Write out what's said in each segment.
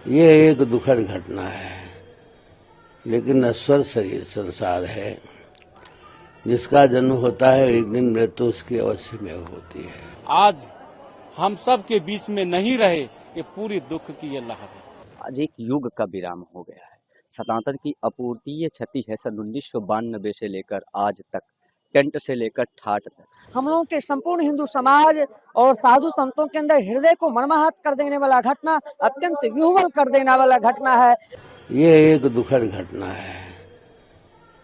ये एक दुखद घटना है, लेकिन नश्वर शरीर संसार है। जिसका जन्म होता है एक दिन मृत्यु उसकी अवश्य में होती है। आज हम सब के बीच में नहीं रहे, ये पूरी दुख की ये लहर है। आज एक युग का विराम हो गया है। सनातन की अपूर्तीय क्षति है। सन 1992 से लेकर आज तक, टेंट से लेकर ठाट तक हम लोगों के संपूर्ण हिंदू समाज और साधु संतों के अंदर हृदय को मर्माहत कर देने वाला घटना, अत्यंत विह्वल कर देने वाला घटना है। ये एक दुखद घटना है,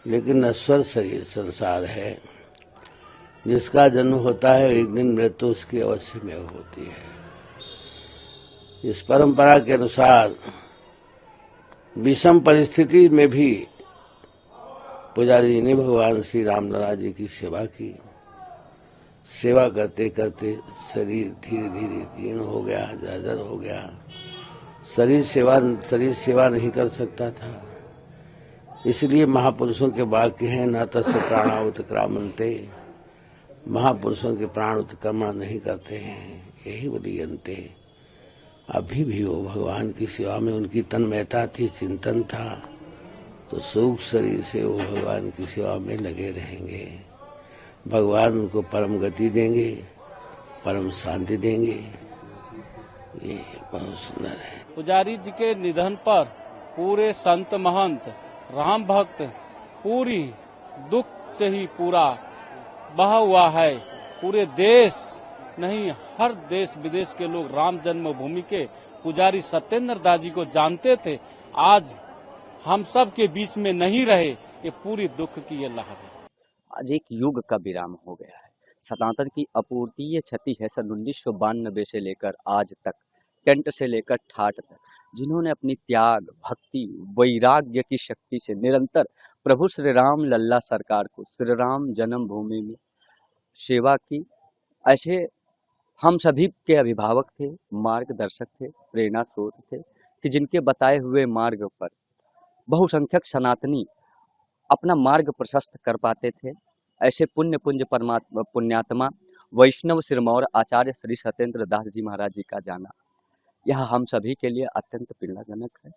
लेकिन नश्वर शरीर संसार है। जिसका जन्म होता है एक दिन मृत्यु उसकी अवश्य में होती है। इस परंपरा के अनुसार विषम परिस्थिति में भी पुजारी जी ने भगवान श्री रामलला जी की सेवा की। सेवा करते करते शरीर धीरे धीरे जीर्ण हो गया, जर्जर हो गया। शरीर सेवा नहीं कर सकता था। इसलिए महापुरुषों के वाक्य हैं, न तस्य प्राणा उत्क्रामन्ते। महापुरुषों के प्राण उत्क्रमण नहीं करते हैं, यही बलियन्ते। अभी भी वो भगवान की सेवा में उनकी तन्मयता थी, चिंतन था, तो सूक्ष्म शरीर से वो भगवान की सेवा में लगे रहेंगे। भगवान उनको परम गति देंगे, परम शांति देंगे। ये बहुत सुंदर है। पुजारी जी के निधन पर पूरे संत महंत राम भक्त पूरी दुख से ही पूरा बहा हुआ है। पूरे देश नहीं, हर देश विदेश के लोग राम जन्मभूमि के पुजारी सत्येंद्र दास जी को जानते थे। आज हम सब के बीच में नहीं रहे, ये पूरी दुख की ये लहर है। आज एक युग का विराम हो गया है। सनातन की अपूर्तीय क्षति है। सन 1992 से लेकर आज तक, टेंट से लेकर ठाट तक, जिन्होंने अपनी त्याग, भक्ति, वैराग्य की शक्ति से निरंतर प्रभु श्री राम लल्ला सरकार को, श्री राम जन्मभूमि में सेवा की, ऐसे हम सभी के अभिभावक थे, मार्गदर्शक थे, प्रेरणा स्रोत थे कि जिनके बताए हुए मार्ग पर बहुसंख्यक सनातनी अपना मार्ग प्रशस्त कर पाते थे। ऐसे पुण्यात्मा वैष्णव सिरमौर आचार्य श्री सत्येंद्र दास जी महाराज जी का जाना, यह हम सभी के लिए अत्यंत पीड़ाजनक है।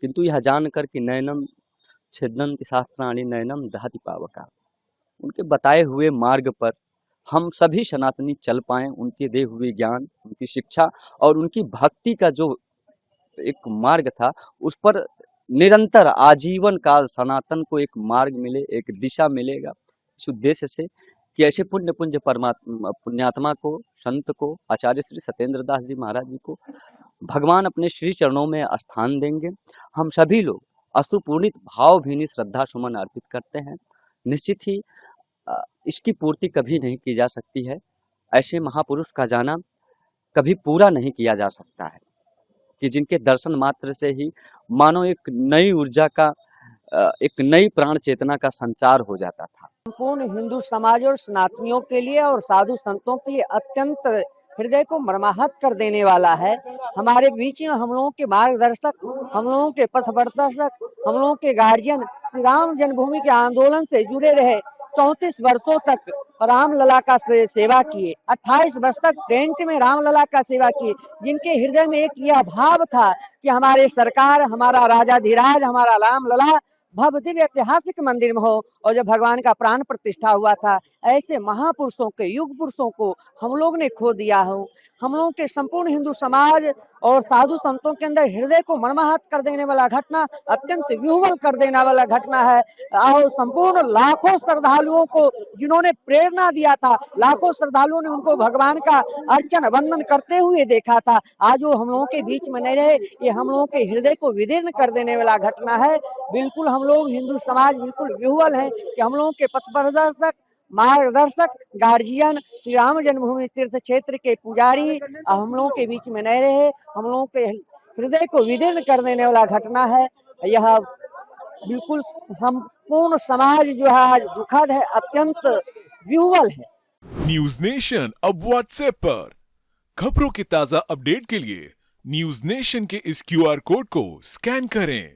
किंतु यह जानकर कि नयनम छिदन्ति शास्त्राणि नयनम दहति पावका, उनके बताए हुए मार्ग पर हम सभी सनातनी चल पाए। उनके दे हुए ज्ञान, उनकी शिक्षा और उनकी भक्ति का जो एक मार्ग था, उस पर निरंतर आजीवन काल सनातन को एक मार्ग मिले, एक दिशा मिलेगा, इस उद्देश्य से कि ऐसे पुण्यात्मा को, संत को, आचार्य श्री सत्येंद्र दास जी महाराज जी को भगवान अपने श्री चरणों में स्थान देंगे। हम सभी लोग अश्रुपूर्णित भावभीनी श्रद्धा सुमन अर्पित करते हैं। निश्चित ही इसकी पूर्ति कभी नहीं की जा सकती है। ऐसे महापुरुष का जाना कभी पूरा नहीं किया जा सकता है कि जिनके दर्शन मात्र से ही मानो एक नई ऊर्जा का, एक नई प्राण चेतना का संचार हो जाता था। संपूर्ण हिंदू समाज और सनातनियों के लिए और साधु संतों के लिए अत्यंत हृदय को मर्माहत कर देने वाला है। हमारे बीच में हम लोगों के मार्गदर्शक, हम लोगों के पथ प्रदर्शक, हम लोगों के गार्जियन, श्री राम जन्मभूमि के आंदोलन से जुड़े रहे, 34 वर्षों तक रामलला का सेवा किए, 28 वर्ष तक टेंट में रामलला का सेवा किए, जिनके हृदय में एक यह भाव था कि हमारे सरकार, हमारा राजाधिराज, हमारा रामलला भव्य दिव्य ऐतिहासिक मंदिर में हो। और जब भगवान का प्राण प्रतिष्ठा हुआ था, ऐसे महापुरुषों के, युग पुरुषों को हम लोग ने खो दिया हो। हम लोगों के संपूर्ण हिंदू समाज और साधु संतों के अंदर हृदय को मर्माहत कर देने वाला घटना, अत्यंत विह्वल कर देने वाला घटना है। और संपूर्ण लाखों श्रद्धालुओं को जिन्होंने प्रेरणा दिया था, लाखों श्रद्धालुओं ने उनको भगवान का अर्चन वंदन करते हुए देखा था, आज वो हम लोगों के बीच में नहीं रहे। ये हम लोगों के हृदय को विदीर्ण कर देने वाला घटना है। बिल्कुल हम लोग हिंदू समाज बिल्कुल विह्वल है कि हम लोगों के पथ प्रदर्शक, मार्गदर्शक, गार्जियन, श्री राम जन्मभूमि तीर्थ क्षेत्र के पुजारी हम लोगों के बीच में नहीं रहे। हम लोगों के हृदय को विदीर्ण कर देने वाला घटना है। यह बिल्कुल संपूर्ण समाज जो है आज दुखद है, अत्यंत विह्वल है। न्यूज नेशन अब व्हाट्सएप पर खबरों के ताजा अपडेट के लिए न्यूज नेशन के इस QR कोड को स्कैन करें।